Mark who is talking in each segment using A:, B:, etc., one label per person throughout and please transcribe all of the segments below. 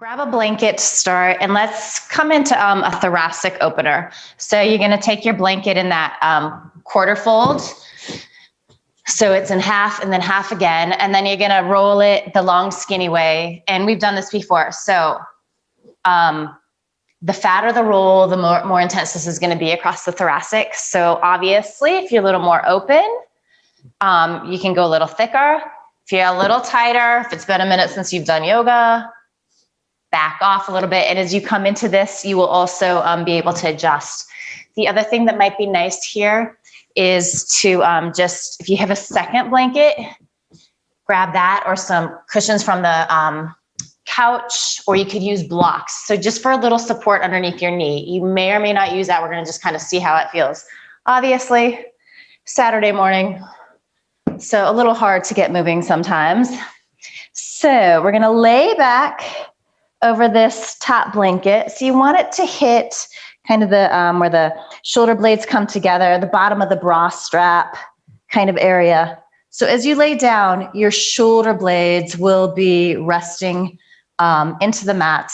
A: Grab a blanket to start, and let's come into a thoracic opener. So you're going to take your blanket in that quarter fold. So it's in half and then half again. And then you're going to roll it the long skinny way. And we've done this before. So the fatter the roll, the more intense this is going to be across the thoracic. So obviously, if you're a little more open, you can go a little thicker. If you're a little tighter, if it's been a minute since you've done yoga, back off a little bit. And as you come into this, you will also be able to adjust. The other thing that might be nice here is to just, if you have a second blanket, grab that or some cushions from the couch, or you could use blocks. So just for a little support underneath your knee. You may or may not use that. We're going to just kind of see how it feels. Obviously, Saturday morning, so a little hard to get moving sometimes. So we're going to lay back over this top blanket. So you want it to hit kind of the where the shoulder blades come together, the bottom of the bra strap kind of area. So as you lay down, your shoulder blades will be resting into the mat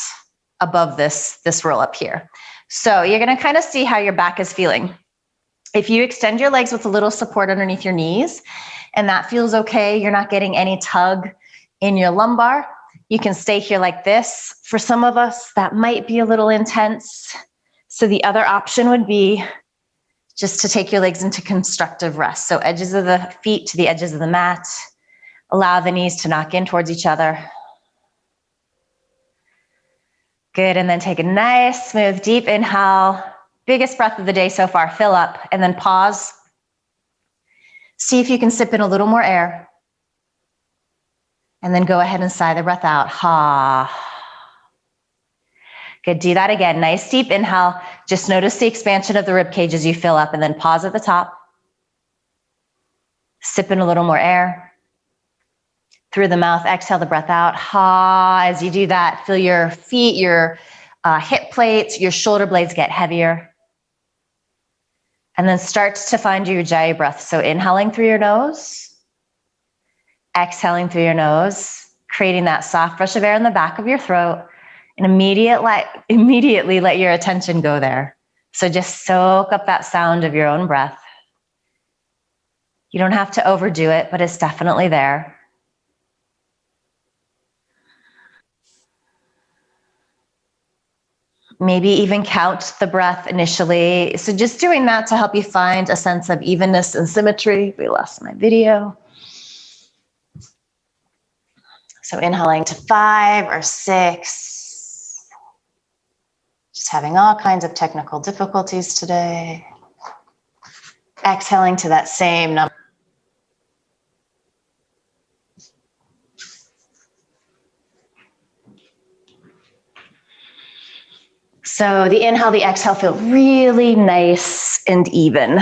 A: above this roll up here. So you're going to kind of see how your back is feeling. If you extend your legs with a little support underneath your knees, and that feels okay, you're not getting any tug in your lumbar, you can stay here like this. For some of us, that might be a little intense. So the other option would be just to take your legs into constructive rest. So edges of the feet to the edges of the mat. Allow the knees to knock in towards each other. Good, and then take a nice, smooth, deep inhale. Biggest breath of the day so far, fill up, and then pause. See if you can sip in a little more air. And then go ahead and sigh the breath out. Ha. Good, do that again. Nice deep inhale. Just notice the expansion of the rib cage as you fill up, and then pause at the top. Sip in a little more air. Through the mouth, exhale the breath out. Ha. As you do that, feel your feet, your hip plates, your shoulder blades get heavier. And then start to find your Ujjayi breath. So inhaling through your nose. Exhaling through your nose, creating that soft rush of air in the back of your throat, and immediately let your attention go there. So just soak up that sound of your own breath. You don't have to overdo it, but it's definitely there. Maybe even count the breath initially. So just doing that to help you find a sense of evenness and symmetry. We lost my video. So inhaling to 5 or 6. Just having all kinds of technical difficulties today. Exhaling to that same number. So the inhale, the exhale feel really nice and even.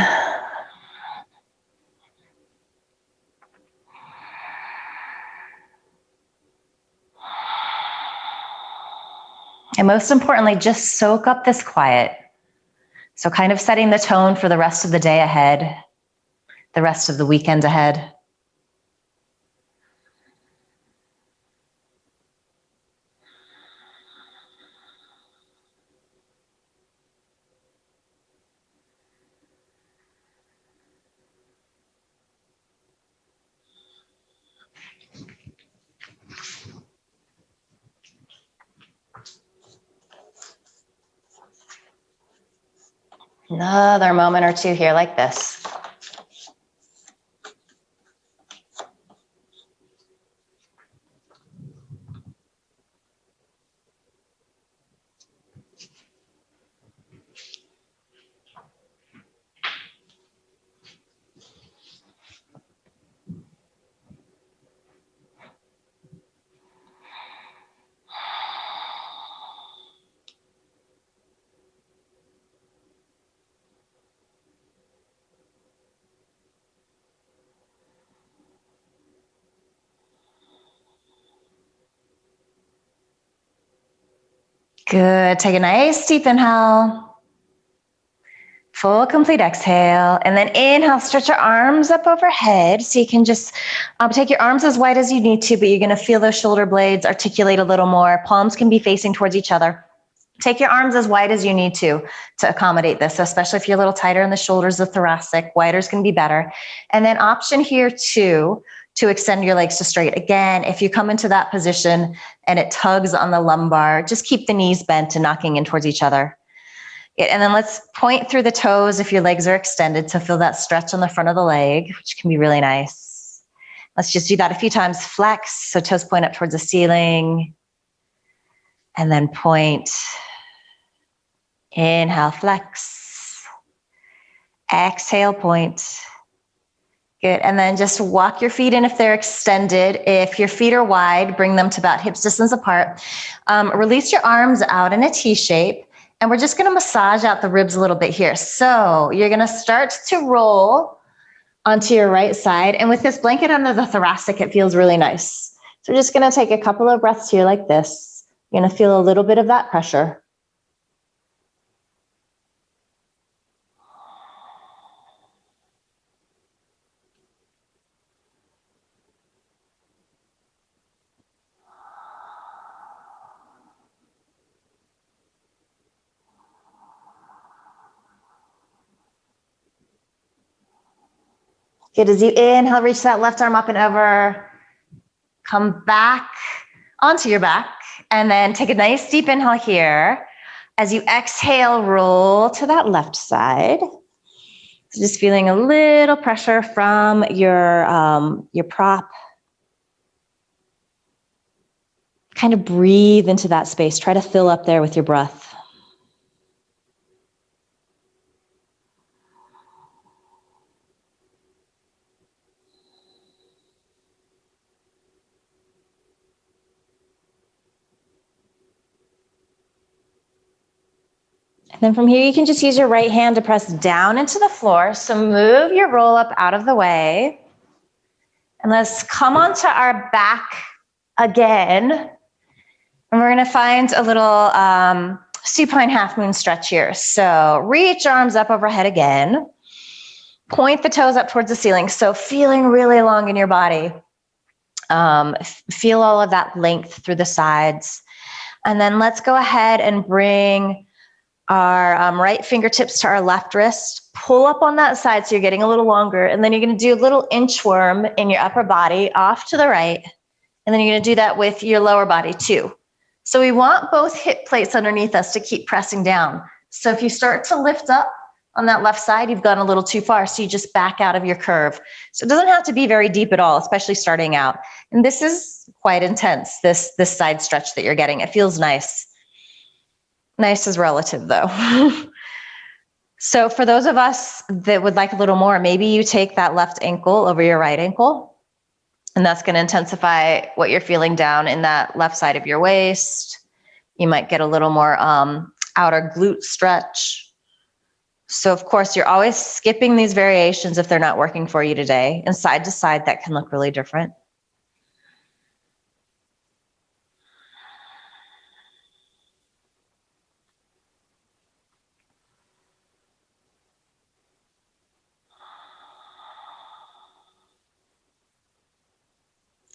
A: And most importantly, just soak up this quiet. So kind of setting the tone for the rest of the day ahead, the rest of the weekend ahead. Another moment or two here like this. Good, take a nice deep inhale. Full complete exhale. And then inhale, stretch your arms up overhead. So you can just take your arms as wide as you need to, but you're going to feel those shoulder blades articulate a little more. Palms can be facing towards each other. Take your arms as wide as you need to accommodate this, especially if you're a little tighter in the shoulders, the thoracic. Wider is going to be better. And then option here too, to extend your legs to straight. Again, if you come into that position and it tugs on the lumbar, just keep the knees bent and knocking in towards each other. And then let's point through the toes if your legs are extended to feel that stretch on the front of the leg, which can be really nice. Let's just do that a few times. Flex, so toes point up towards the ceiling. And then point. Inhale, flex. Exhale, point. Good. And then just walk your feet in if they're extended. If your feet are wide, bring them to about hips distance apart. Release your arms out in a T shape. And we're just going to massage out the ribs a little bit here. So you're going to start to roll onto your right side. And with this blanket under the thoracic, it feels really nice. So we're just going to take a couple of breaths here like this. You're going to feel a little bit of that pressure. Good. As you inhale, reach that left arm up and over. Come back onto your back. And then take a nice deep inhale here. As you exhale, roll to that left side. So just feeling a little pressure from your prop. Kind of breathe into that space. Try to fill up there with your breath. And then from here, you can just use your right hand to press down into the floor. So move your roll up out of the way. And let's come onto our back again. And we're going to find a little supine half moon stretch here. So reach arms up overhead again. Point the toes up towards the ceiling. So feeling really long in your body. Feel all of that length through the sides. And then let's go ahead and bring our right fingertips to our left wrist. Pull up on that side so you're getting a little longer. And then you're going to do a little inchworm in your upper body off to the right. And then you're going to do that with your lower body too. So we want both hip plates underneath us to keep pressing down. So if you start to lift up on that left side, you've gone a little too far. So you just back out of your curve. So it doesn't have to be very deep at all, especially starting out. And this is quite intense, this side stretch that you're getting. It feels nice. Nice is relative though. So for those of us that would like a little more, maybe you take that left ankle over your right ankle, and that's going to intensify what you're feeling down in that left side of your waist. You might get a little more outer glute stretch. So of course, you're always skipping these variations if they're not working for you today. And side to side, that can look really different.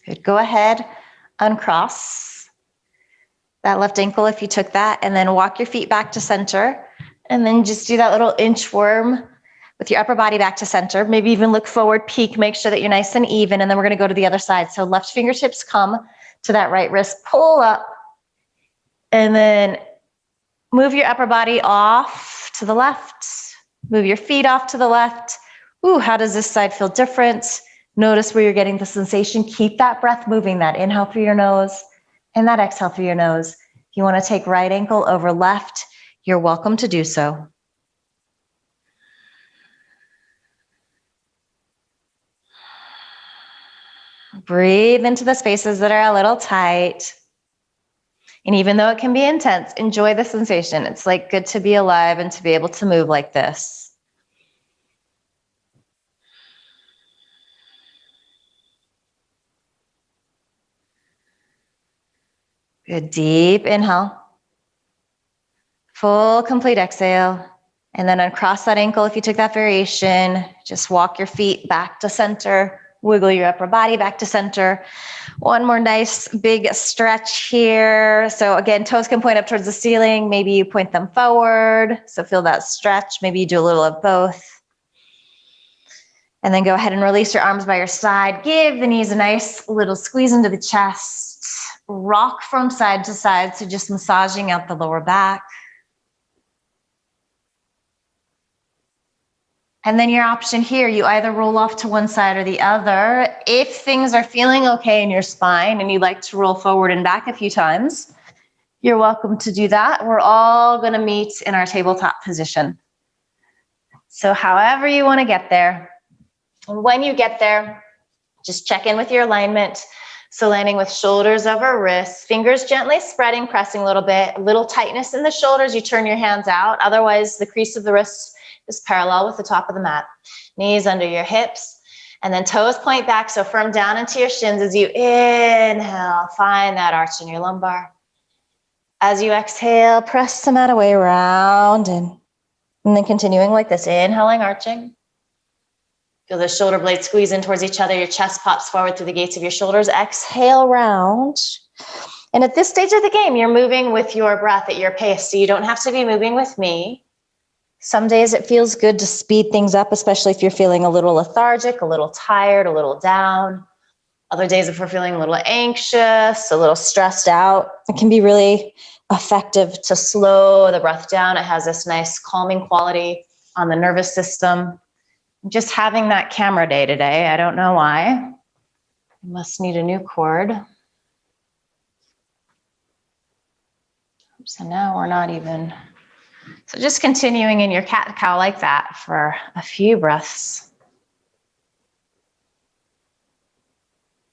A: Good. Go ahead, uncross that left ankle if you took that, and then walk your feet back to center. And then just do that little inchworm with your upper body back to center. Maybe even look forward, peek, make sure that you're nice and even. And then we're going to go to the other side. So left fingertips come to that right wrist, pull up, and then move your upper body off to the left. Move your feet off to the left. Ooh, how does this side feel different? Notice where you're getting the sensation. Keep that breath moving, that inhale through your nose and that exhale through your nose. If you want to take right ankle over left, you're welcome to do so. Breathe into the spaces that are a little tight. And even though it can be intense, enjoy the sensation. It's like good to be alive and to be able to move like this. Good, deep inhale. Full, complete exhale. And then uncross that ankle if you took that variation. Just walk your feet back to center. Wiggle your upper body back to center. One more nice big stretch here. So again, toes can point up towards the ceiling. Maybe you point them forward. So feel that stretch. Maybe you do a little of both. And then go ahead and release your arms by your side. Give the knees a nice little squeeze into the chest. Rock from side to side. So just massaging out the lower back. And then your option here, you either roll off to one side or the other. If things are feeling okay in your spine and you'd like to roll forward and back a few times, you're welcome to do that. We're all gonna meet in our tabletop position. So however you wanna get there. And when you get there, just check in with your alignment. So landing with shoulders over wrists, fingers gently spreading, pressing a little tightness in the shoulders, you turn your hands out. Otherwise, the crease of the wrists is parallel with the top of the mat. Knees under your hips, and then toes point back, so firm down into your shins as you inhale. Find that arch in your lumbar. As you exhale, press the mat away, round in. And then continuing like this, inhaling, arching. Feel the shoulder blades squeeze in towards each other. Your chest pops forward through the gates of your shoulders. Exhale, round. And at this stage of the game, you're moving with your breath at your pace, so you don't have to be moving with me. Some days it feels good to speed things up, especially if you're feeling a little lethargic, a little tired, a little down. Other days, if we're feeling a little anxious, a little stressed out, it can be really effective to slow the breath down. It has this nice calming quality on the nervous system. I'm just having that camera day today. I don't know why. I must need a new cord. So now we're not even... So just continuing in your cat-cow like that for a few breaths.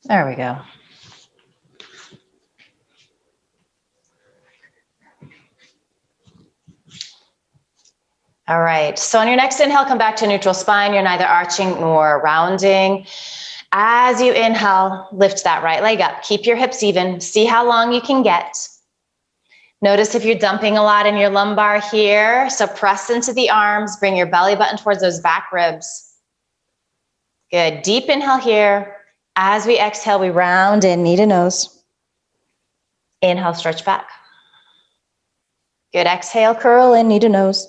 A: There we go. All right, so on your next inhale, come back to a neutral spine. You're neither arching nor rounding. As you inhale, lift that right leg up. Keep your hips even. See how long you can get. Notice if you're dumping a lot in your lumbar here. So press into the arms, bring your belly button towards those back ribs. Good, deep inhale here. As we exhale, we round in, knee to nose. Inhale, stretch back. Good, exhale, curl in, knee to nose.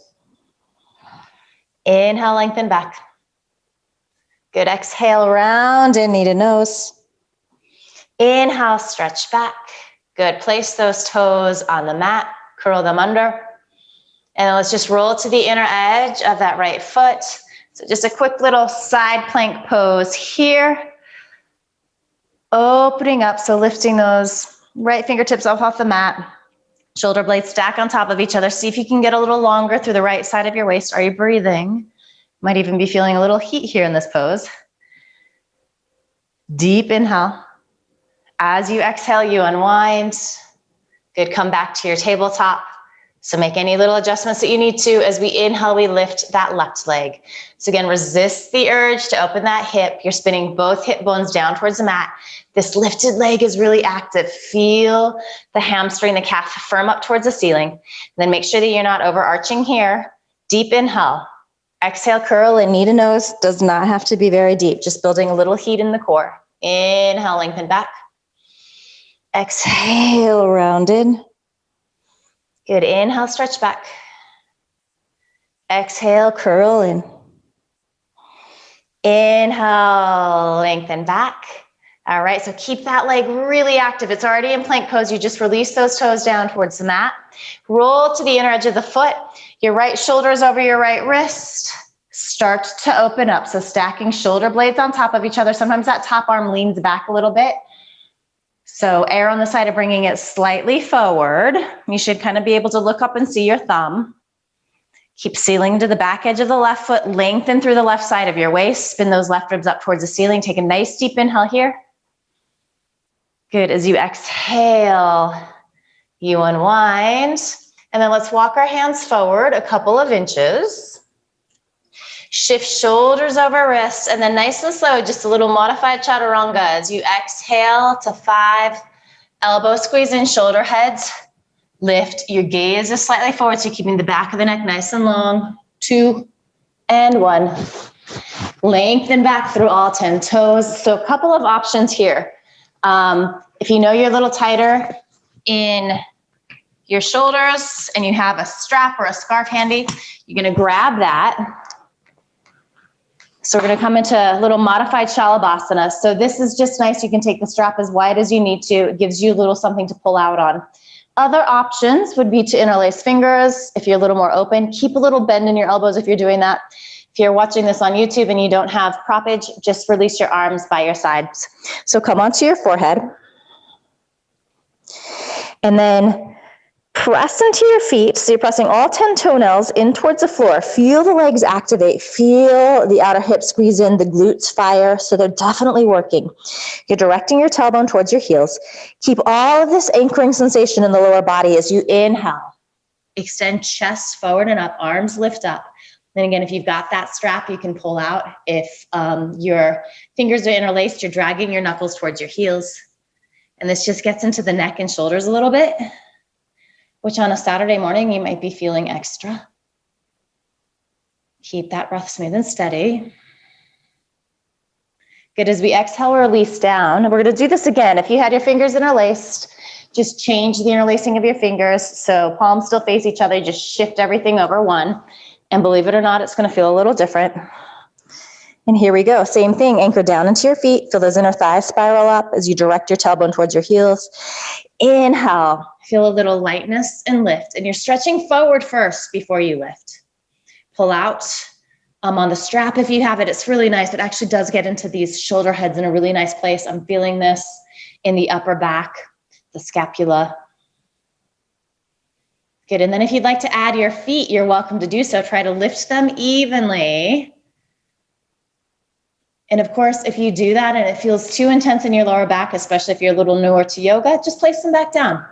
A: Inhale, lengthen back. Good, exhale, round in, knee to nose. Inhale, stretch back. Good, place those toes on the mat, curl them under. And let's just roll to the inner edge of that right foot. So just a quick little side plank pose here. Opening up, so lifting those right fingertips off the mat. Shoulder blades stack on top of each other. See if you can get a little longer through the right side of your waist. Are you breathing? Might even be feeling a little heat here in this pose. Deep inhale. As you exhale, you unwind. Good, come back to your tabletop. So make any little adjustments that you need to. As we inhale, we lift that left leg. So again, resist the urge to open that hip. You're spinning both hip bones down towards the mat. This lifted leg is really active. Feel the hamstring, the calf firm up towards the ceiling. And then make sure that you're not overarching here. Deep inhale. Exhale, curl in, knee to nose. Does not have to be very deep. Just building a little heat in the core. Inhale, lengthen back. Exhale, rounded. Good, inhale, stretch back. Exhale, curl in. Inhale, lengthen back. All right, so keep that leg really active. It's already in plank pose. You just release those toes down towards the mat. Roll to the inner edge of the foot. Your right shoulder is over your right wrist. Start to open up. So stacking shoulder blades on top of each other. Sometimes that top arm leans back a little bit. So err on the side of bringing it slightly forward. You should kind of be able to look up and see your thumb. Keep sealing to the back edge of the left foot. Lengthen through the left side of your waist. Spin those left ribs up towards the ceiling. Take a nice deep inhale here. Good, as you exhale, you unwind. And then let's walk our hands forward a couple of inches. Shift shoulders over wrists, and then nice and slow, just a little modified chaturanga as you exhale to 5. Elbow squeeze in, shoulder heads. Lift your gaze just slightly forward, so you're keeping the back of the neck nice and long. 2, and 1. Lengthen back through all 10 toes. So a couple of options here. If you know you're a little tighter in your shoulders and you have a strap or a scarf handy, you're gonna grab that. So we're gonna come into a little modified Shalabhasana. So this is just nice. You can take the strap as wide as you need to. It gives you a little something to pull out on. Other options would be to interlace fingers. If you're a little more open, keep a little bend in your elbows if you're doing that. If you're watching this on YouTube and you don't have proppage, just release your arms by your sides. So come onto your forehead. And then press into your feet. So you're pressing all 10 toenails in towards the floor. Feel the legs activate. Feel the outer hip squeeze in, the glutes fire. So they're definitely working. You're directing your tailbone towards your heels. Keep all of this anchoring sensation in the lower body as you inhale. Extend chest forward and up, arms lift up. Then again, if you've got that strap, you can pull out. If your fingers are interlaced, you're dragging your knuckles towards your heels. And this just gets into the neck and shoulders a little bit, which on a Saturday morning, you might be feeling extra. Keep that breath smooth and steady. Good, as we exhale, release down. We're gonna do this again. If you had your fingers interlaced, just change the interlacing of your fingers. So palms still face each other, just shift everything over one. And believe it or not, it's gonna feel a little different. And here we go, same thing, anchor down into your feet. Feel those inner thighs spiral up as you direct your tailbone towards your heels. Inhale, feel a little lightness and lift. And you're stretching forward first before you lift. Pull out on the strap if you have it. It's really nice. It actually does get into these shoulder heads in a really nice place. I'm feeling this in the upper back, the scapula. Good, and then if you'd like to add your feet, you're welcome to do so. Try to lift them evenly. And of course, if you do that and it feels too intense in your lower back, especially if you're a little newer to yoga, just place them back down.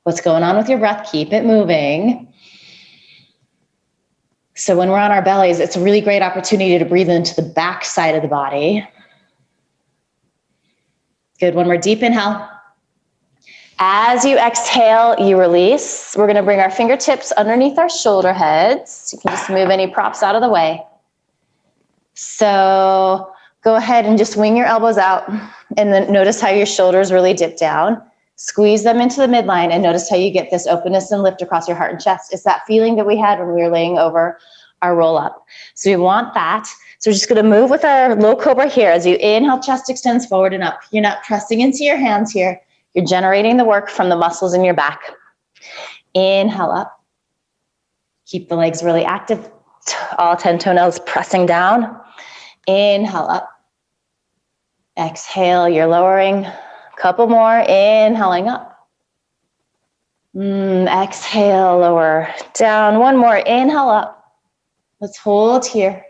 A: What's going on with your breath? Keep it moving. So when we're on our bellies, it's a really great opportunity to breathe into the back side of the body. Good, one more deep inhale. As you exhale, you release. We're gonna bring our fingertips underneath our shoulder heads. You can just move any props out of the way. So go ahead and just wing your elbows out and then notice how your shoulders really dip down. Squeeze them into the midline and notice how you get this openness and lift across your heart and chest. It's that feeling that we had when we were laying over our roll up. So we want that. So we're just gonna move with our low cobra here. As you inhale, chest extends forward and up. You're not pressing into your hands here. You're generating the work from the muscles in your back. Inhale up. Keep the legs really active. All 10 toenails pressing down. Inhale up. Exhale, you're lowering. Couple more, inhaling up. Exhale, lower down. One more, inhale up. Let's hold here.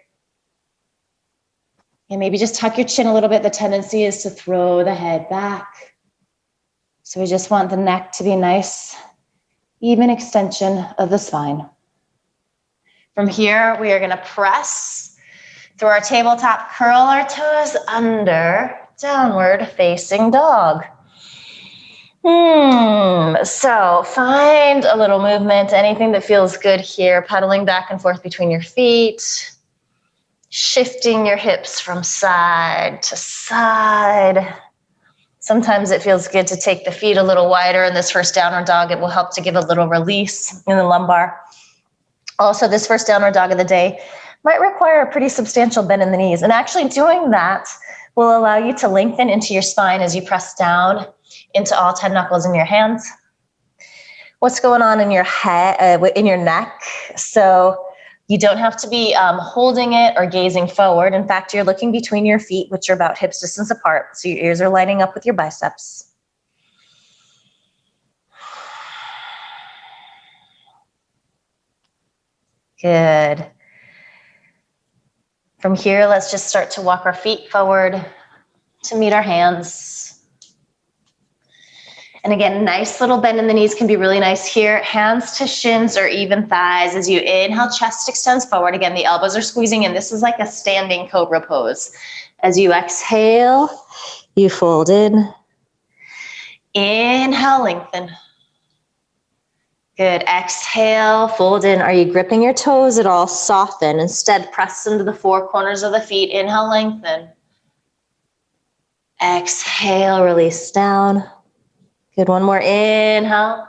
A: And maybe just tuck your chin a little bit. The tendency is to throw the head back. So we just want the neck to be nice, even extension of the spine. From here, we are gonna press through our tabletop, curl our toes under, downward facing dog. So find a little movement, anything that feels good here, pedaling back and forth between your feet, shifting your hips from side to side. Sometimes it feels good to take the feet a little wider in this first downward dog. It will help to give a little release in the lumbar. Also, this first downward dog of the day might require a pretty substantial bend in the knees. And actually doing that will allow you to lengthen into your spine as you press down into all 10 knuckles in your hands. What's going on in your head, in your neck? So you don't have to be holding it or gazing forward. In fact, you're looking between your feet, which are about hips distance apart. So your ears are lining up with your biceps. Good. From here, let's just start to walk our feet forward to meet our hands. And again, nice little bend in the knees can be really nice here. Hands to shins or even thighs. As you inhale, chest extends forward. Again, the elbows are squeezing in. This is like a standing Cobra Pose. As you exhale, you fold in. Inhale, lengthen. Good. Exhale, fold in. Are you gripping your toes at all? Soften. Instead, press into the four corners of the feet. Inhale, lengthen. Exhale, release down. Good. One more. Inhale.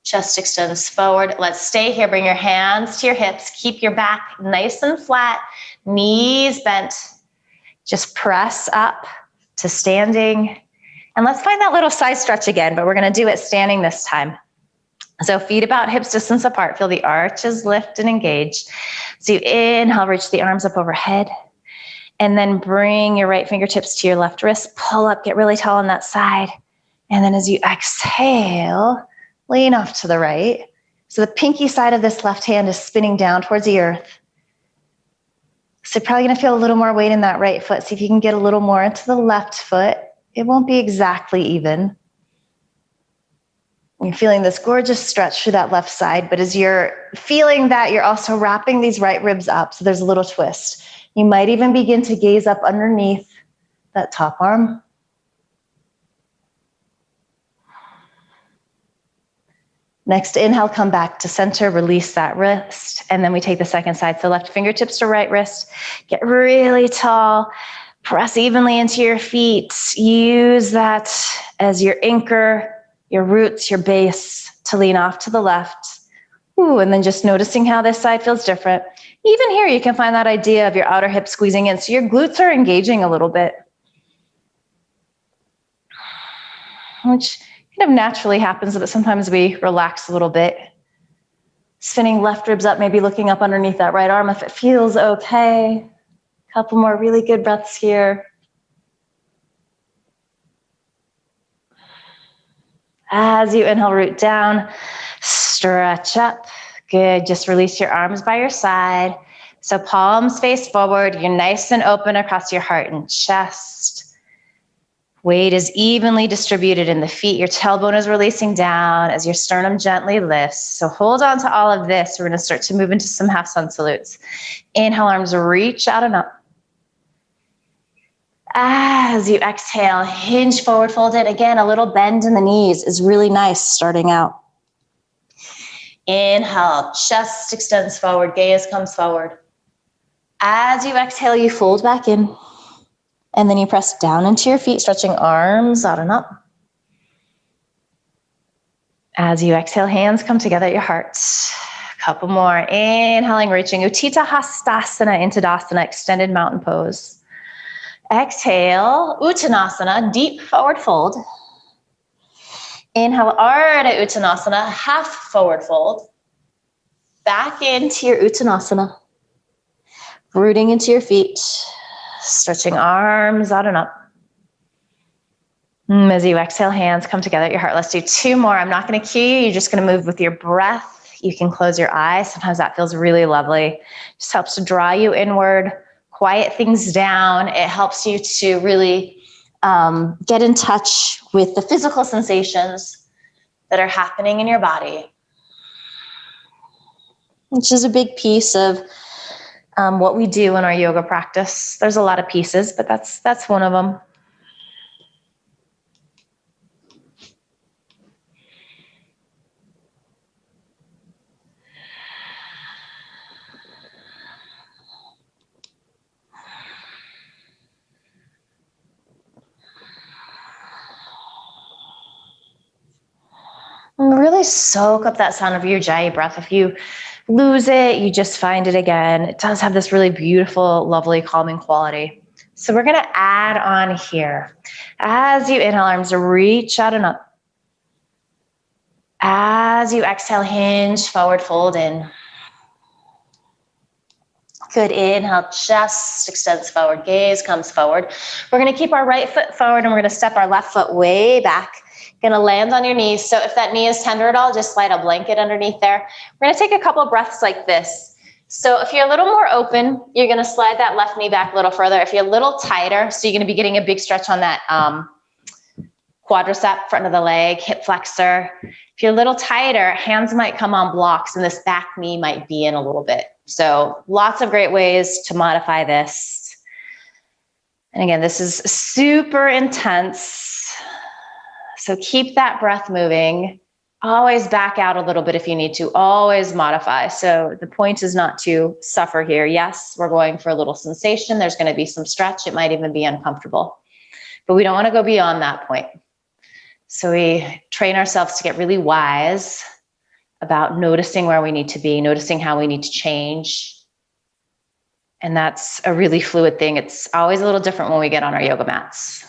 A: Chest extends forward. Let's stay here. Bring your hands to your hips. Keep your back nice and flat. Knees bent. Just press up to standing. And let's find that little side stretch again, but we're going to do it standing this time. So feet about hips distance apart. Feel the arches lift and engage. So you inhale, reach the arms up overhead. And then bring your right fingertips to your left wrist. Pull up, get really tall on that side. And then as you exhale, lean off to the right. So the pinky side of this left hand is spinning down towards the earth. So you're probably going to feel a little more weight in that right foot. See if you can get a little more into the left foot. It won't be exactly even. You're feeling this gorgeous stretch through that left side, but as you're feeling that, you're also wrapping these right ribs up, so there's a little twist. You might even begin to gaze up underneath that top arm. Next inhale, come back to center, release that wrist, and then we take the second side. So left fingertips to right wrist, get really tall, press evenly into your feet. Use that as your anchor, your roots, your base to lean off to the left. Ooh, and then just noticing how this side feels different. Even here, you can find that idea of your outer hip squeezing in. So your glutes are engaging a little bit, which kind of naturally happens, but sometimes we relax a little bit. Spinning left ribs up, maybe looking up underneath that right arm if it feels okay. Couple more really good breaths here. As you inhale, root down, stretch up. Good, just release your arms by your side. So palms face forward, you're nice and open across your heart and chest. Weight is evenly distributed in the feet. Your tailbone is releasing down as your sternum gently lifts. So hold on to all of this. We're going to start to move into some half sun salutes. Inhale, arms reach out and up. As you exhale, hinge forward, fold it. Again, a little bend in the knees is really nice starting out. Inhale, chest extends forward, gaze comes forward. As you exhale, you fold back in. And then you press down into your feet, stretching arms out and up. As you exhale, hands come together at your heart. Couple more. Inhaling, reaching Utthita Hastasana into Dasana, extended mountain pose. Exhale, Uttanasana, deep forward fold. Inhale, Ardha Uttanasana, half forward fold. Back into your Uttanasana. Rooting into your feet. Stretching arms out and up. As you exhale, hands come together at your heart. Let's do two more. I'm not going to cue you. You're just going to move with your breath. You can close your eyes. Sometimes that feels really lovely. Just helps to draw you inward, quiet things down. It helps you to really get in touch with the physical sensations that are happening in your body, which is a big piece of what we do in our yoga practice. There's a lot of pieces, but that's one of them. And really soak up that sound of your Ujjayi breath. If you lose it, you just find it again. It does have this really beautiful, lovely, calming quality. So we're going to add on here. As you inhale, arms reach out and up. As you exhale, hinge, forward, fold in. Good. Inhale, chest extends forward, gaze comes forward. We're going to keep our right foot forward and we're going to step our left foot way back. Going to land on your knees. So if that knee is tender at all, just slide a blanket underneath there. We're going to take a couple of breaths like this. So if you're a little more open, you're going to slide that left knee back a little further. If you're a little tighter, so you're going to be getting a big stretch on that quadricep, front of the leg, hip flexor. If you're a little tighter, hands might come on blocks and this back knee might be in a little bit. So lots of great ways to modify this. And again, this is super intense. So keep that breath moving. Always back out a little bit if you need to, always modify. So the point is not to suffer here. Yes, we're going for a little sensation. There's going to be some stretch. It might even be uncomfortable, but we don't want to go beyond that point. So we train ourselves to get really wise about noticing where we need to be, noticing how we need to change. And that's a really fluid thing. It's always a little different when we get on our yoga mats.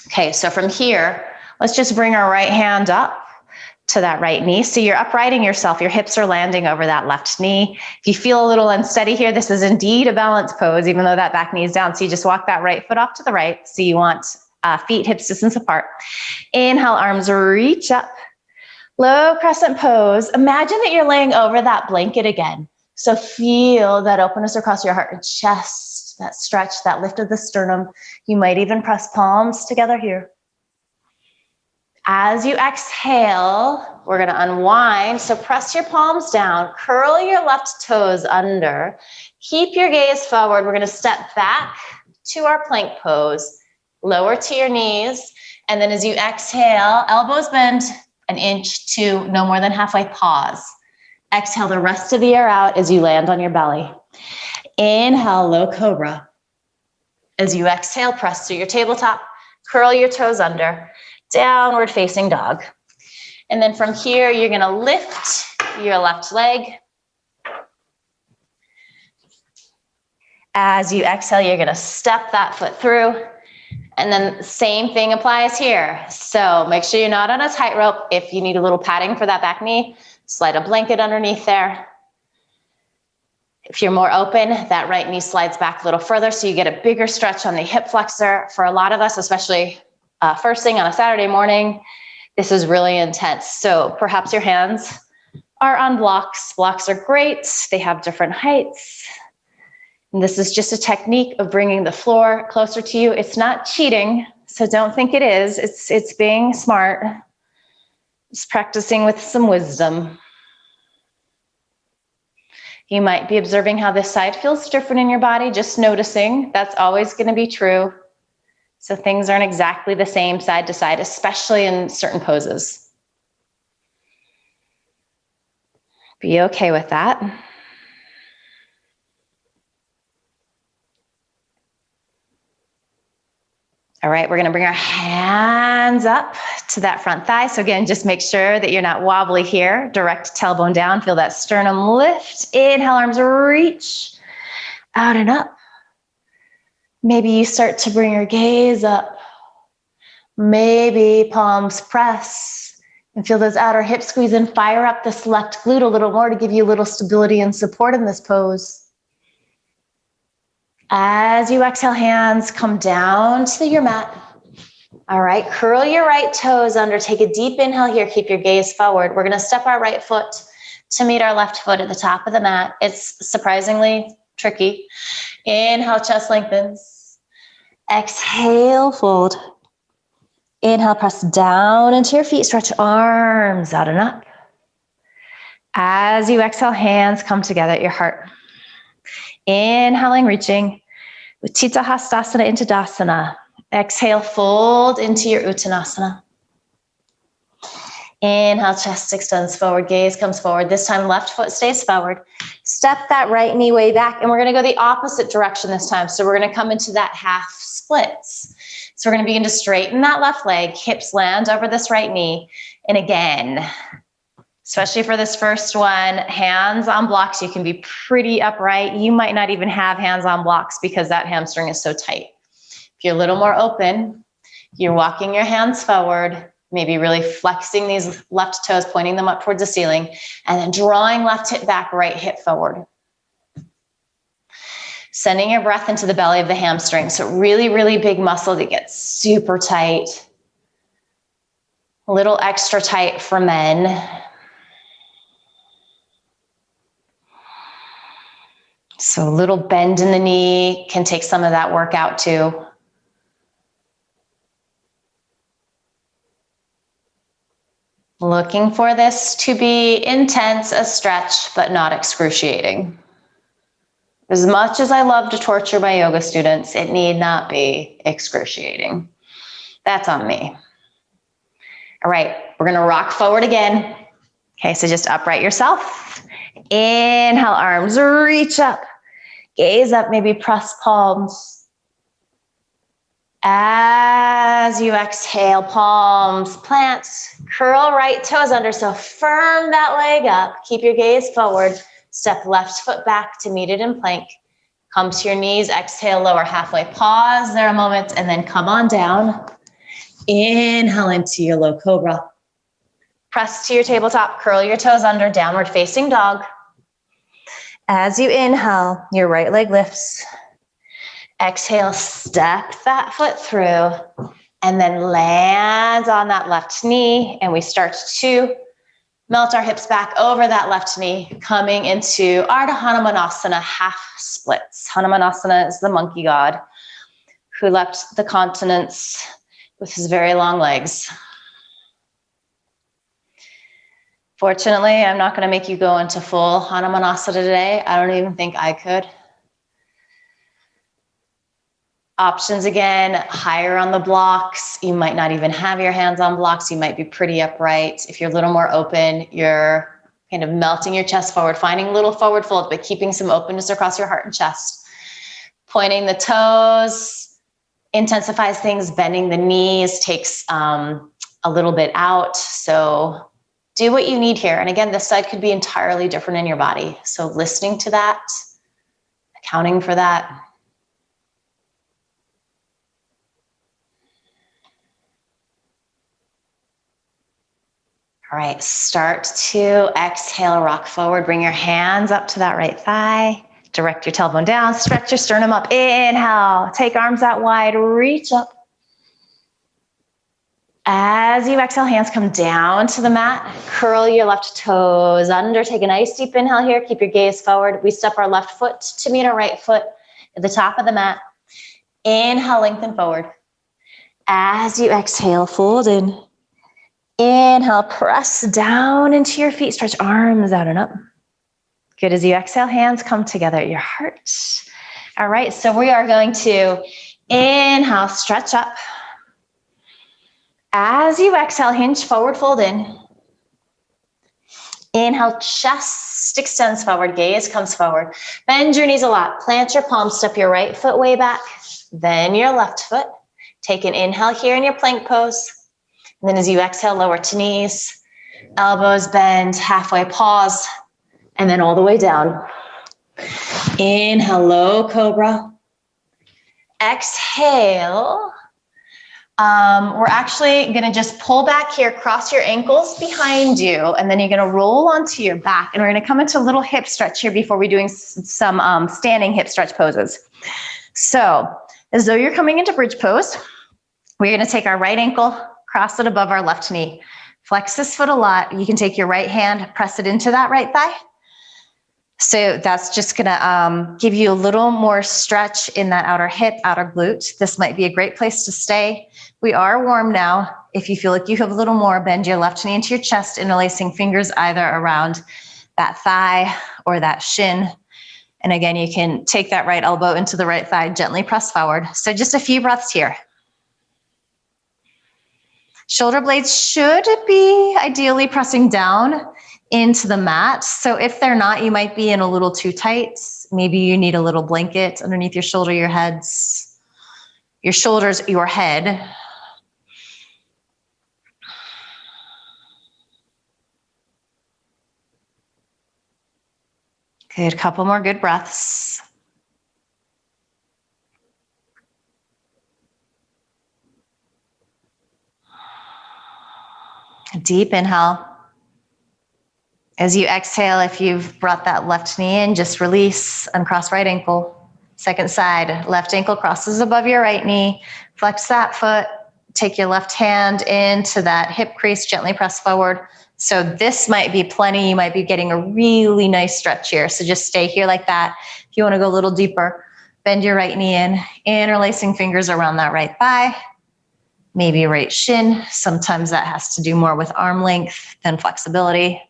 A: Okay, so from here, let's just bring our right hand up to that right knee. So you're uprighting yourself. Your hips are landing over that left knee. If you feel a little unsteady here, this is indeed a balance pose, even though that back knee is down. So you just walk that right foot off to the right. So you want feet, hips distance apart. Inhale, arms reach up. Low crescent pose. Imagine that you're laying over that blanket again. So feel that openness across your heart and chest, that stretch, that lift of the sternum. You might even press palms together here. As you exhale, we're going to unwind. So press your palms down, curl your left toes under, keep your gaze forward. We're going to step back to our plank pose, lower to your knees. And then as you exhale, elbows bend an inch to no more than halfway, pause. Exhale the rest of the air out as you land on your belly. Inhale, low cobra. As you exhale, press through your tabletop, curl your toes under, downward facing dog. And then from here, you're gonna lift your left leg. As you exhale, you're gonna step that foot through. And then the same thing applies here. So make sure you're not on a tightrope. If you need a little padding for that back knee, slide a blanket underneath there. If you're more open, that right knee slides back a little further so you get a bigger stretch on the hip flexor. For a lot of us, especially first thing on a Saturday morning, this is really intense. So perhaps your hands are on blocks. Blocks are great. They have different heights. And this is just a technique of bringing the floor closer to you. It's not cheating, so don't think it is. It's being smart. It's practicing with some wisdom. You might be observing how this side feels different in your body, just noticing. That's always going to be true. So things aren't exactly the same side to side, especially in certain poses. Be okay with that. All right, we're gonna bring our hands up to that front thigh. So again, just make sure that you're not wobbly here. Direct tailbone down, feel that sternum lift. Inhale, arms reach out and up. Maybe you start to bring your gaze up. Maybe palms press and feel those outer hips squeeze and fire up this left glute a little more to give you a little stability and support in this pose. As you exhale, hands come down to your mat. All right, curl your right toes under. Take a deep inhale here. Keep your gaze forward. We're gonna step our right foot to meet our left foot at the top of the mat. It's surprisingly tricky. Inhale, chest lengthens. Exhale, fold. Inhale, press down into your feet. Stretch arms out and up. As you exhale, hands come together at your heart. Inhaling, reaching. Utthita Hastasana into Dasana. Exhale, fold into your Uttanasana. Inhale, chest extends forward, gaze comes forward. This time, left foot stays forward. Step that right knee way back, and we're gonna go the opposite direction this time. So we're gonna come into that half splits. So we're gonna begin to straighten that left leg, hips land over this right knee. And again, especially for this first one, hands on blocks. You can be pretty upright. You might not even have hands on blocks because that hamstring is so tight. If you're a little more open, you're walking your hands forward, maybe really flexing these left toes, pointing them up towards the ceiling, and then drawing left hip back, right hip forward. Sending your breath into the belly of the hamstring. So really, really big muscle that gets super tight. A little extra tight for men. So a little bend in the knee can take some of that work out too. Looking for this to be intense, a stretch, but not excruciating. As much as I love to torture my yoga students, it need not be excruciating. That's on me. All right, we're gonna rock forward again. Okay, so just upright yourself. Inhale, arms reach up. Gaze up, maybe press palms. As you exhale, palms plant. Curl right toes under, so firm that leg up. Keep your gaze forward. Step left foot back to meet it in plank. Come to your knees, exhale, lower halfway. Pause there a moment, and then come on down. Inhale into your low cobra. Press to your tabletop, curl your toes under, downward facing dog. As you inhale, your right leg lifts. Exhale, step that foot through, and then land on that left knee, and we start to melt our hips back over that left knee, coming into Ardha Hanumanasana, half splits. Hanumanasana is the monkey god who left the continents with his very long legs. Fortunately, I'm not going to make you go into full Hanumanasana today. I don't even think I could. Options again, higher on the blocks. You might not even have your hands on blocks. You might be pretty upright. If you're a little more open, you're kind of melting your chest forward, finding a little forward fold, but keeping some openness across your heart and chest. Pointing the toes intensifies things. Bending the knees takes a little bit out. So do what you need here. And again, this side could be entirely different in your body. So listening to that, accounting for that. All right, start to exhale, rock forward. Bring your hands up to that right thigh. Direct your tailbone down, stretch your sternum up. Inhale, take arms out wide, reach up. As you exhale, hands come down to the mat. Curl your left toes under. Take a nice deep inhale here. Keep your gaze forward. We step our left foot to meet our right foot at the top of the mat. Inhale, lengthen forward. As you exhale, fold in. Inhale, press down into your feet. Stretch arms out and up. Good. As you exhale, hands come together at your heart. All right, so we are going to inhale, stretch up. As you exhale, hinge forward, fold in. Inhale, chest extends forward, gaze comes forward. Bend your knees a lot. Plant your palms, step your right foot way back, then your left foot. Take an inhale here in your plank pose. And then as you exhale, lower to knees, elbows bend, halfway pause, and then all the way down. Inhale, low cobra. Exhale. We're actually gonna just pull back here, cross your ankles behind you, and then you're gonna roll onto your back, and we're gonna come into a little hip stretch here before we're doing some standing hip stretch poses. So, as though you're coming into bridge pose, we're gonna take our right ankle, cross it above our left knee. Flex this foot a lot. You can take your right hand, press it into that right thigh. So that's just gonna give you a little more stretch in that outer hip, outer glute. This might be a great place to stay. We are warm now. If you feel like you have a little more, bend your left knee into your chest, interlacing fingers either around that thigh or that shin. And again, you can take that right elbow into the right thigh, gently press forward. So just a few breaths here. Shoulder blades should be ideally pressing down into the mat. So if they're not, you might be in a little too tight. Maybe you need a little blanket underneath your shoulder, your shoulders, your head. Good, couple more good breaths. A deep inhale. As you exhale, if you've brought that left knee in, just release, uncross right ankle. Second side, left ankle crosses above your right knee. Flex that foot. Take your left hand into that hip crease, gently press forward. So this might be plenty. You might be getting a really nice stretch here. So just stay here like that. If you want to go a little deeper, bend your right knee in, interlacing fingers around that right thigh. Maybe right shin. Sometimes that has to do more with arm length than flexibility.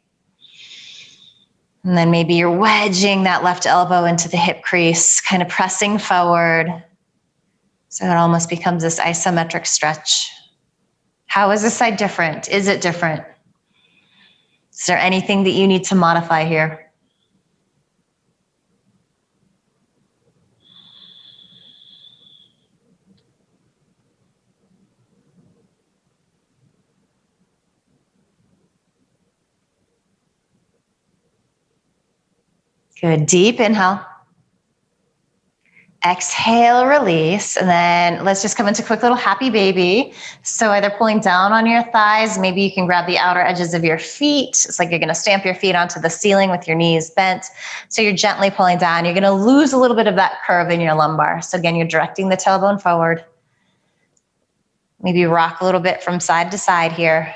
A: And then maybe you're wedging that left elbow into the hip crease, kind of pressing forward. So it almost becomes this isometric stretch. How is this side different? Is it different? Is there anything that you need to modify here? Good, deep inhale. Exhale, release, and then let's just come into a quick little happy baby. So either pulling down on your thighs, maybe you can grab the outer edges of your feet. It's like you're gonna stamp your feet onto the ceiling with your knees bent. So you're gently pulling down. You're gonna lose a little bit of that curve in your lumbar. So again, you're directing the tailbone forward. Maybe rock a little bit from side to side here.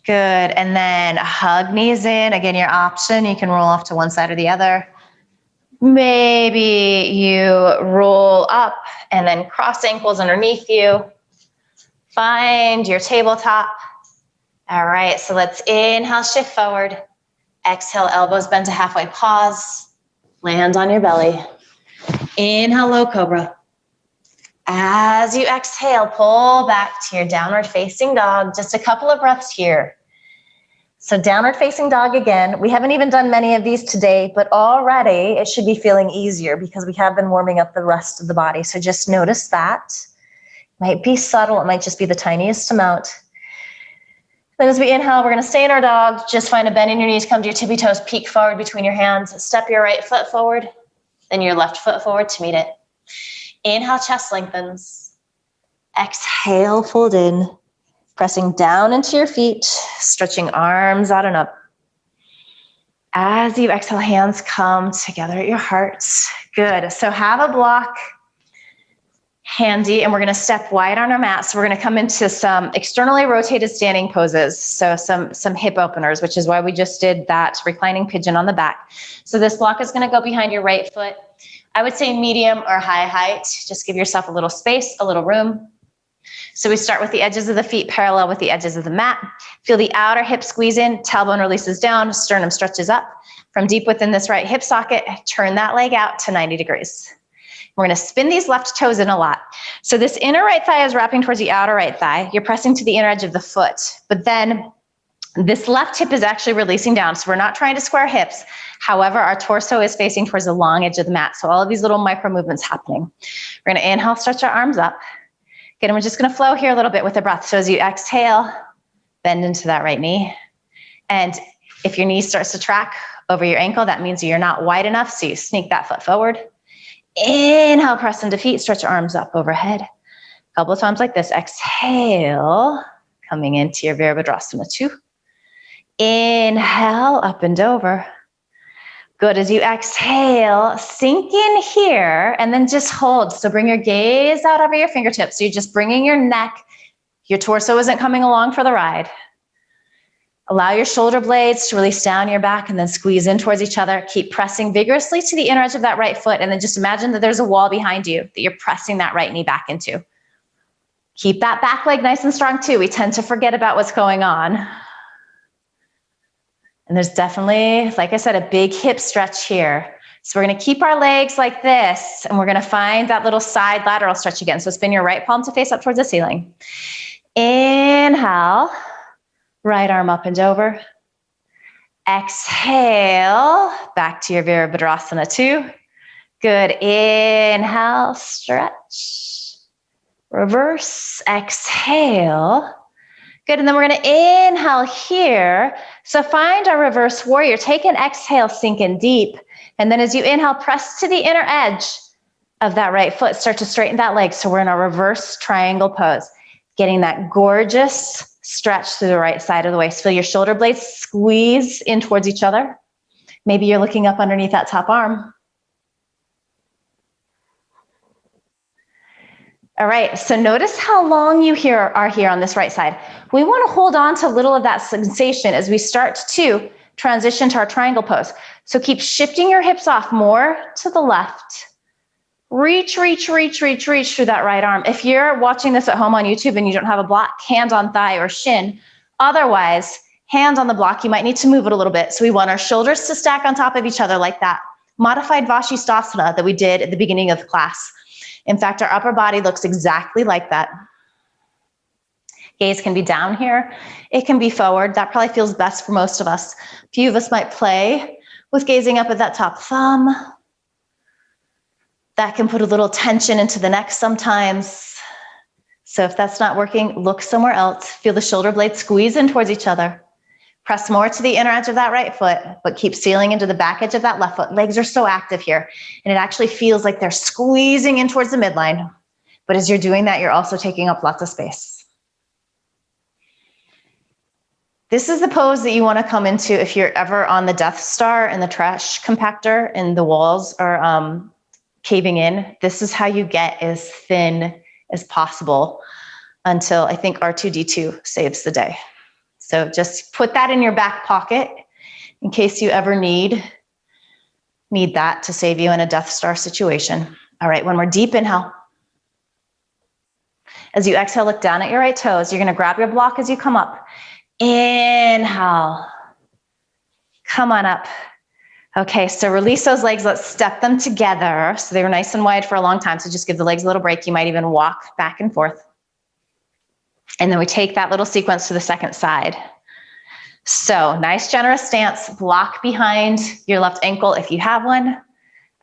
A: Good, and then hug knees in. Again, your option, you can roll off to one side or the other. Maybe you roll up and then cross ankles underneath you. Find your tabletop. All right, so let's inhale, shift forward. Exhale, elbows bend to halfway, pause. Land on your belly. Inhale, low cobra. As you exhale, pull back to your downward facing dog. Just a couple of breaths here. So downward facing dog again. We haven't even done many of these today, but already it should be feeling easier because we have been warming up the rest of the body. So just notice that. Might be subtle. It might just be the tiniest amount. Then as we inhale, we're going to stay in our dog. Just find a bend in your knees. Come to your tippy toes. Peek forward between your hands. Step your right foot forward. Then your left foot forward to meet it. Inhale, chest lengthens. Exhale, fold in. Pressing down into your feet, stretching arms out and up. As you exhale, hands come together at your hearts. Good. So have a block handy, and we're going to step wide on our mat. So we're going to come into some externally rotated standing poses. So some hip openers, which is why we just did that reclining pigeon on the back. So this block is going to go behind your right foot. I would say medium or high height. Just give yourself a little space, a little room. So we start with the edges of the feet parallel with the edges of the mat. Feel the outer hip squeeze in, tailbone releases down, sternum stretches up. From deep within this right hip socket, turn that leg out to 90 degrees. We're going to spin these left toes in a lot. So this inner right thigh is wrapping towards the outer right thigh. You're pressing to the inner edge of the foot, but then this left hip is actually releasing down. So we're not trying to square hips. However, our torso is facing towards the long edge of the mat. So all of these little micro movements happening. We're going to inhale, stretch our arms up. Again, we're just going to flow here a little bit with the breath. So as you exhale, bend into that right knee. And if your knee starts to track over your ankle, that means you're not wide enough. So you sneak that foot forward. Inhale, press into feet, stretch your arms up overhead. A couple of times like this. Exhale, coming into your Virabhadrasana 2. Inhale, up and over. Good. As you exhale, sink in here and then just hold. So bring your gaze out over your fingertips. So you're just bringing your neck. Your torso isn't coming along for the ride. Allow your shoulder blades to release down your back and then squeeze in towards each other. Keep pressing vigorously to the inner edge of that right foot. And then just imagine that there's a wall behind you that you're pressing that right knee back into. Keep that back leg nice and strong too. We tend to forget about what's going on. And there's definitely, like I said, a big hip stretch here. So we're going to keep our legs like this, and we're going to find that little side lateral stretch again. So spin your right palm to face up towards the ceiling. Inhale, right arm up and over. Exhale, back to your Virabhadrasana 2. Good. Inhale, stretch. Reverse, exhale. Good, and then we're going to inhale here. So find our reverse warrior. Take an exhale, sink in deep. And then as you inhale, press to the inner edge of that right foot. Start to straighten that leg. So we're in our reverse triangle pose. Getting that gorgeous stretch through the right side of the waist. Feel your shoulder blades squeeze in towards each other. Maybe you're looking up underneath that top arm. All right, so notice how long you are here on this right side. We want to hold on to a little of that sensation as we start to transition to our triangle pose. So keep shifting your hips off more to the left. Reach, reach, reach, reach, reach through that right arm. If you're watching this at home on YouTube and you don't have a block, hand on thigh or shin. Otherwise, hand on the block, you might need to move it a little bit. So we want our shoulders to stack on top of each other like that. modified Vashisthasana that we did at the beginning of the class. In fact, our upper body looks exactly like that. Gaze can be down here. It can be forward. That probably feels best for most of us. A few of us might play with gazing up at that top thumb. That can put a little tension into the neck sometimes. So if that's not working, look somewhere else. Feel the shoulder blades squeeze in towards each other. Press more to the inner edge of that right foot, but keep sealing into the back edge of that left foot. Legs are so active here, and it actually feels like they're squeezing in towards the midline. But as you're doing that, you're also taking up lots of space. This is the pose that you want to come into if you're ever on the Death Star and the trash compactor and the walls are caving in. This is how you get as thin as possible until I think R2-D2 saves the day. So just put that in your back pocket in case you ever need that to save you in a Death Star situation. All right, one more deep inhale. As you exhale, look down at your right toes. You're gonna grab your block as you come up. Inhale. Come on up. Okay, so release those legs. Let's step them together. So they were nice and wide for a long time. So just give the legs a little break. You might even walk back and forth. And then we take that little sequence to the second side. So nice generous stance, block behind your left ankle if you have one.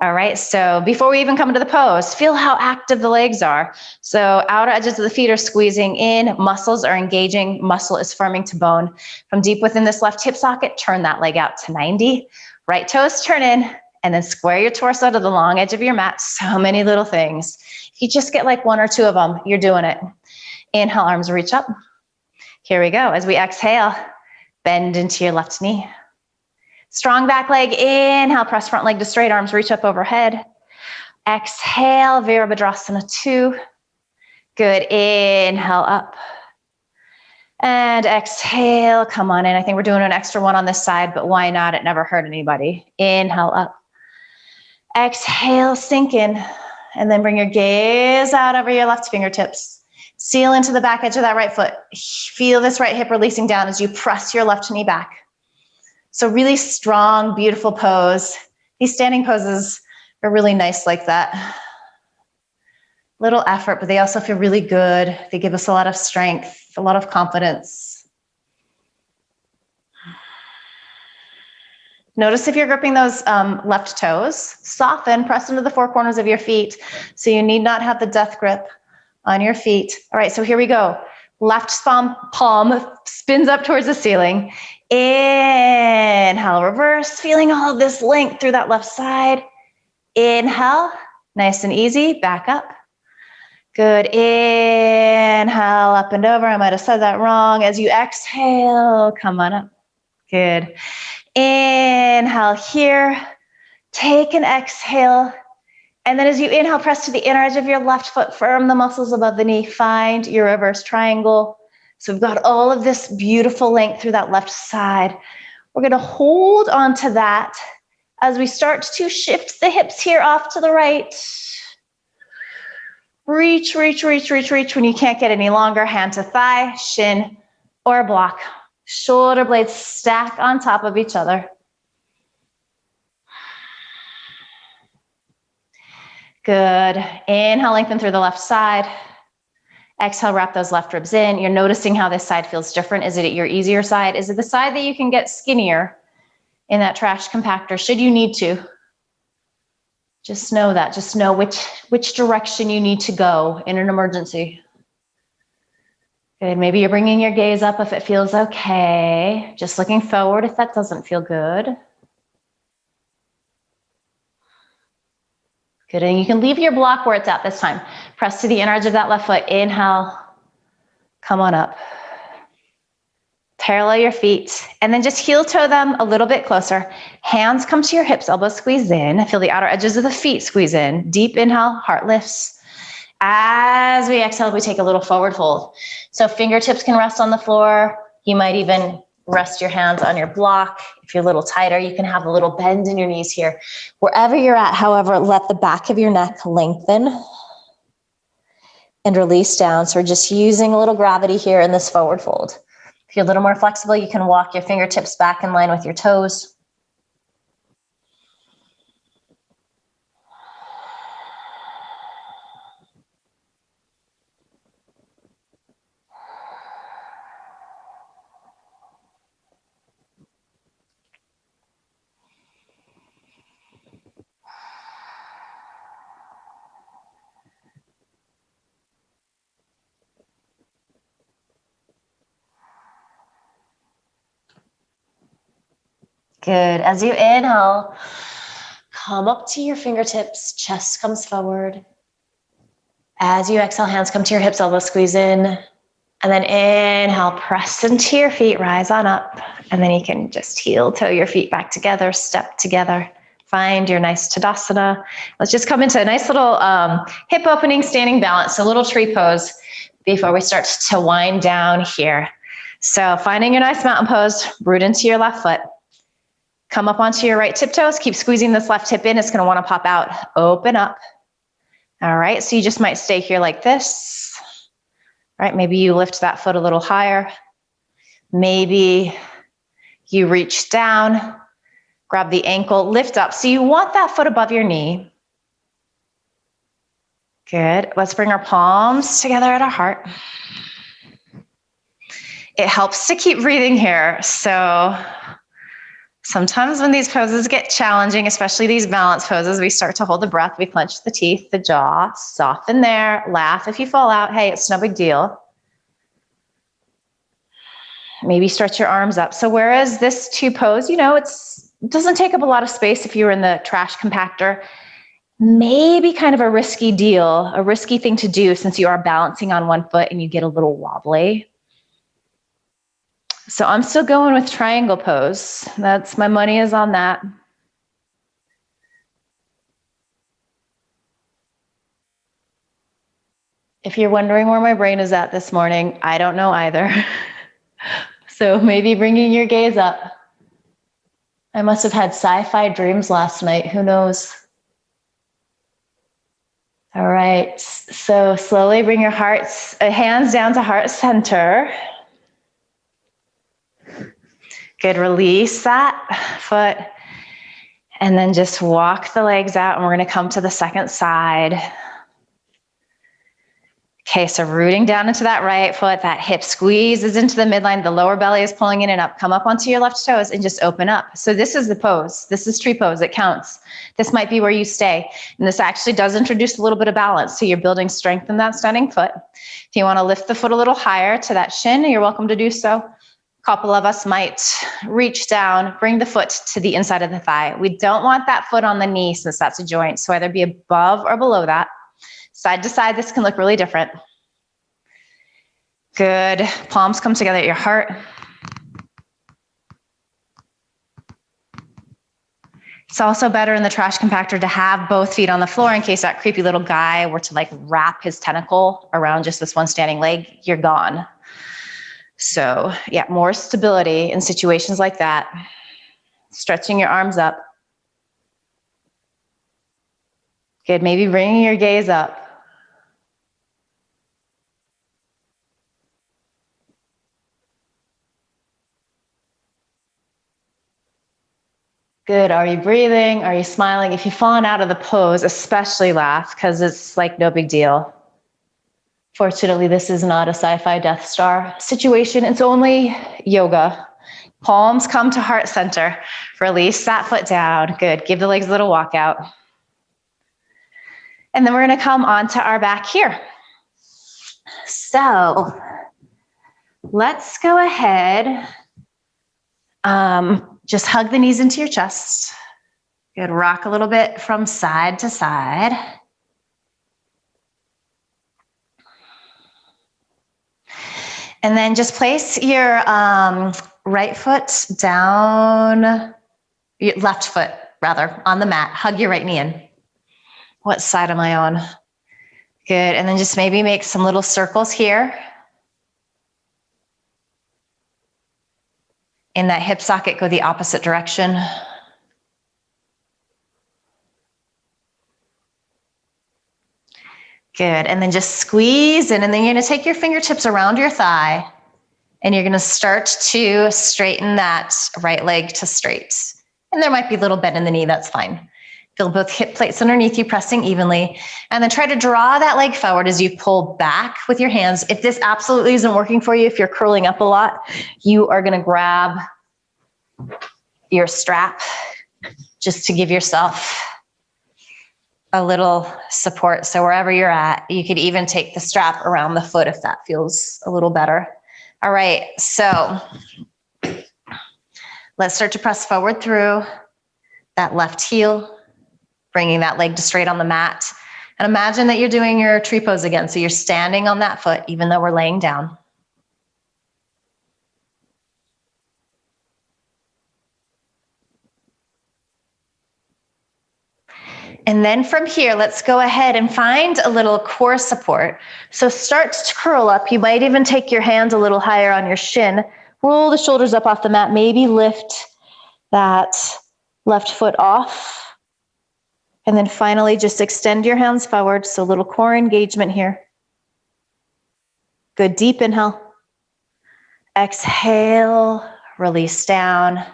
A: All right, so before we even come into the pose, feel how active the legs are. So outer edges of the feet are squeezing in, muscles are engaging, muscle is firming to bone. From deep within this left hip socket, turn that leg out to 90. Right toes turn in, and then square your torso to the long edge of your mat. So many little things. If you just get like one or two of them, you're doing it. Inhale, arms reach up. Here we go. As we exhale, bend into your left knee. Strong back leg, inhale, press front leg to straight, arms reach up overhead. Exhale, Virabhadrasana 2. Good, inhale up. And exhale, come on in. I think we're doing an extra one on this side, but why not? It never hurt anybody. Inhale up. Exhale, sink in. And then bring your gaze out over your left fingertips. Seal into the back edge of that right foot. Feel this right hip releasing down as you press your left knee back. So really strong, beautiful pose. These standing poses are really nice like that. Little effort, but they also feel really good. They give us a lot of strength, a lot of confidence. Notice if you're gripping those left toes, soften, press into the four corners of your feet. So you need not have the death grip on your feet. All right, so here we go. Left palm spins up towards the ceiling. Inhale, reverse, feeling all of this length through that left side. Inhale, nice and easy, back up. Good, inhale, up and over. I might have said that wrong. As you exhale, come on up. Good. Inhale here, take an exhale. And then as you inhale, press to the inner edge of your left foot, firm the muscles above the knee, find your reverse triangle. So we've got all of this beautiful length through that left side. We're gonna hold on to that as we start to shift the hips here off to the right. Reach, reach, reach, reach, reach. When you can't get any longer, hand to thigh, shin, or block. Shoulder blades stack on top of each other. Good. Inhale, lengthen through the left side. Exhale, wrap those left ribs in. You're noticing how this side feels different. Is it your easier side? Is it the side that you can get skinnier in that trash compactor should you need to? Just know that. Just know which direction you need to go in an emergency. Good. Maybe you're bringing your gaze up if it feels okay. Just looking forward if that doesn't feel good. Good, and you can leave your block where it's at this time. Press to the inner edge of that left foot. Inhale, come on up. Parallel your feet, and then just heel toe them a little bit closer. Hands come to your hips, elbows squeeze in. Feel the outer edges of the feet squeeze in. Deep inhale, heart lifts. As we exhale, we take a little forward fold. So fingertips can rest on the floor. You might even rest your hands on your block. If you're a little tighter, you can have a little bend in your knees here. Wherever you're at, however, let the back of your neck lengthen and release down. So we're just using a little gravity here in this forward fold. If you're a little more flexible, you can walk your fingertips back in line with your toes. Good. As you inhale, come up to your fingertips, chest comes forward. As you exhale, hands come to your hips, elbows squeeze in. And then inhale, press into your feet, rise on up. And then you can just heel toe your feet back together, step together. Find your nice Tadasana. Let's just come into a nice little hip opening standing balance, a little tree pose before we start to wind down here. So finding your nice mountain pose, root into your left foot. Come up onto your right tiptoes, keep squeezing this left hip in. It's gonna wanna pop out, open up. All right, so you just might stay here like this. All right, maybe you lift that foot a little higher. Maybe you reach down, grab the ankle, lift up. So you want that foot above your knee. Good. Let's bring our palms together at our heart. It helps to keep breathing here. So sometimes when these poses get challenging, especially these balance poses, we start to hold the breath, we clench the teeth, the jaw, soften there, laugh if you fall out. Hey, it's no big deal. Maybe stretch your arms up. So whereas this two pose, you know, it doesn't take up a lot of space if you were in the trash compactor, maybe kind of a risky deal, a risky thing to do since you are balancing on one foot and you get a little wobbly. So I'm still going with triangle pose. That's my money is on that. If you're wondering where my brain is at this morning, I don't know either. So maybe bringing your gaze up. I must have had sci-fi dreams last night. Who knows? All right. So slowly bring your hands down to heart center. Good. Release that foot. And then just walk the legs out. And we're going to come to the second side. Okay, so rooting down into that right foot, that hip squeezes into the midline, the lower belly is pulling in and up. Come up onto your left toes and just open up. So this is the pose. This is tree pose, it counts. This might be where you stay. And this actually does introduce a little bit of balance. So you're building strength in that standing foot. If you wanna lift the foot a little higher to that shin, you're welcome to do so. A couple of us might reach down, bring the foot to the inside of the thigh. We don't want that foot on the knee since that's a joint. So either be above or below that. Side to side, this can look really different. Good. Palms come together at your heart. It's also better in the trash compactor to have both feet on the floor in case that creepy little guy were to like wrap his tentacle around just this one standing leg, you're gone. So yeah, more stability in situations like that. Stretching your arms up. Good, maybe bringing your gaze up. Good, are you breathing? Are you smiling? If you've fallen out of the pose, especially laugh because it's like no big deal. Fortunately, this is not a sci-fi Death Star situation. It's only yoga. Palms come to heart center. Release that foot down. Good, give the legs a little walk out. And then we're gonna come onto our back here. So let's go ahead. Just hug the knees into your chest. Good, rock a little bit from side to side. And then just place your right foot down, your left foot rather, on the mat. Hug your right knee in. What side am I on? Good, and then just maybe make some little circles here. In that hip socket, go the opposite direction. Good, and then just squeeze in, and then you're gonna take your fingertips around your thigh, and you're gonna start to straighten that right leg to straight. And there might be a little bend in the knee, that's fine. Feel both hip plates underneath you pressing evenly, and then try to draw that leg forward as you pull back with your hands. If this absolutely isn't working for you, if you're curling up a lot, you are gonna grab your strap just to give yourself a little support. So wherever you're at, you could even take the strap around the foot if that feels a little better. All right, so Let's start to press forward through that left heel, bringing that leg to straight on the mat. And imagine that you're doing your tree pose again. So you're standing on that foot, even though we're laying down. And then from here, let's go ahead and find a little core support. So start to curl up. You might even take your hands a little higher on your shin. Roll the shoulders up off the mat. Maybe lift that left foot off. And then finally, just extend your hands forward. So a little core engagement here. Good, deep inhale. Exhale, release down.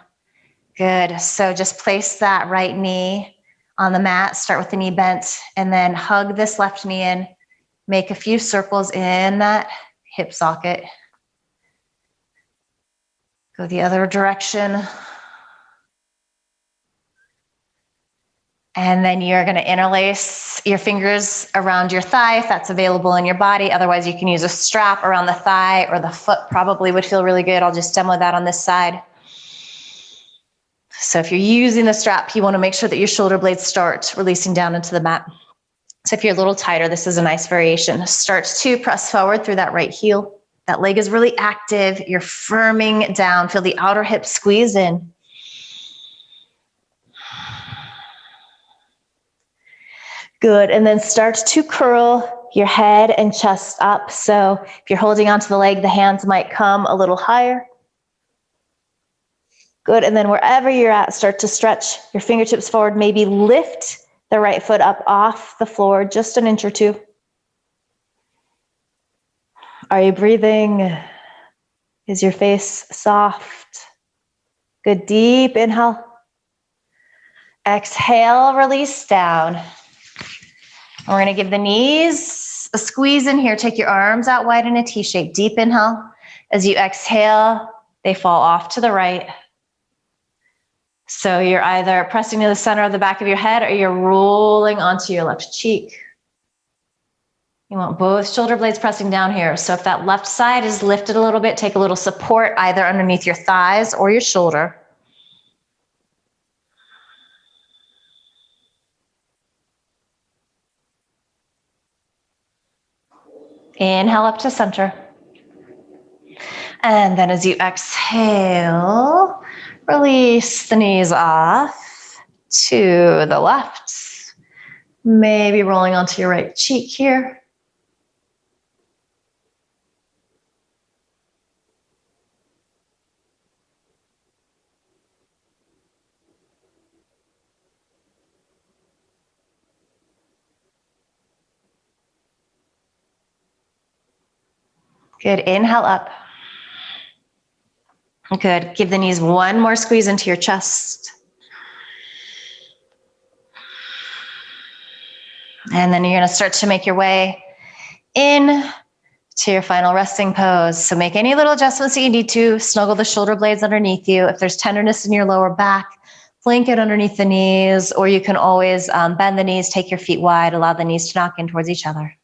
A: Good, so just place that right knee on the mat. Start with the knee bent and then hug this left knee in. Make a few circles in that hip socket. Go the other direction. And then you're going to interlace your fingers around your thigh if that's available in your body. Otherwise, you can use a strap around the thigh, or the foot probably would feel really good. I'll just demo that on this side. So if you're using the strap, you want to make sure that your shoulder blades start releasing down into the mat. So if you're a little tighter, this is a nice variation. Start to press forward through that right heel. That leg is really active. You're firming down. Feel the outer hip squeeze in. Good, and then start to curl your head and chest up. So if you're holding onto the leg, the hands might come a little higher. Good, and then wherever you're at, start to stretch your fingertips forward. Maybe lift the right foot up off the floor, just an inch or two. Are you breathing? Is your face soft? Good, deep inhale. Exhale, release down. We're going to give the knees a squeeze in here. Take your arms out wide in a T shape. Deep inhale. As you exhale, they fall off to the right. So you're either pressing to the center of the back of your head or you're rolling onto your left cheek. You want both shoulder blades pressing down here. So if that left side is lifted a little bit, take a little support either underneath your thighs or your shoulder. Inhale up to center. And then as you exhale, release the knees off to the left. Maybe rolling onto your right cheek here. Good, inhale up. Good, give the knees one more squeeze into your chest. And then you're gonna start to make your way in to your final resting pose. So make any little adjustments that you need to. Snuggle the shoulder blades underneath you. If there's tenderness in your lower back, flank it underneath the knees, or you can always bend the knees, take your feet wide, allow the knees to knock in towards each other.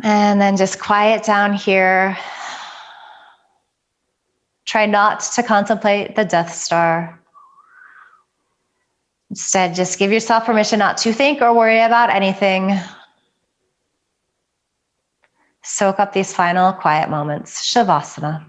A: And then just quiet down here. Try not to contemplate the Death Star. Instead, just give yourself permission not to think or worry about anything. Soak up these final quiet moments. Shavasana.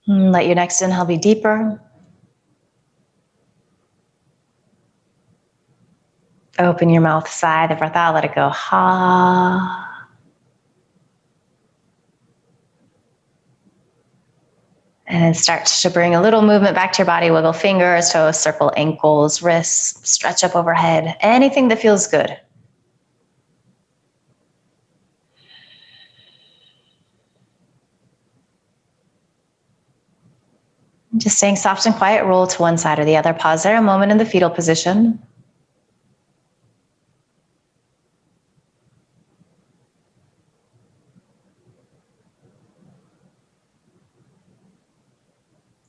A: Let your next inhale be deeper. Open your mouth, sigh the breath out, let it go. Ha. And then start to bring a little movement back to your body. Wiggle fingers, toes, circle ankles, wrists, stretch up overhead. Anything that feels good. Just staying soft and quiet, roll to one side or the other. Pause there a moment in the fetal position.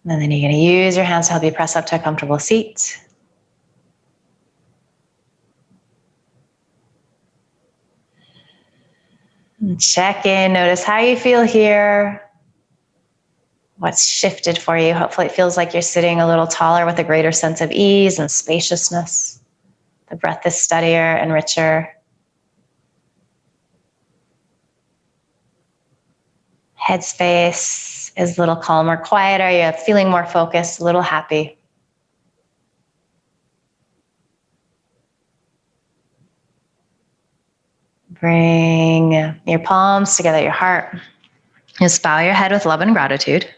A: And then you're going to use your hands to help you press up to a comfortable seat. And check in, notice how you feel here. What's shifted for you? Hopefully it feels like you're sitting a little taller with a greater sense of ease and spaciousness. The breath is steadier and richer. Headspace is a little calmer, quieter. You're feeling more focused, a little happy. Bring your palms together at your heart. Just bow your head with love and gratitude.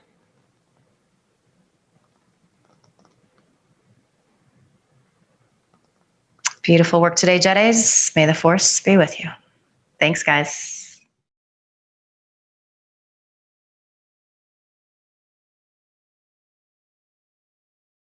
A: Beautiful work today, Jedis. May the force be with you. Thanks, guys.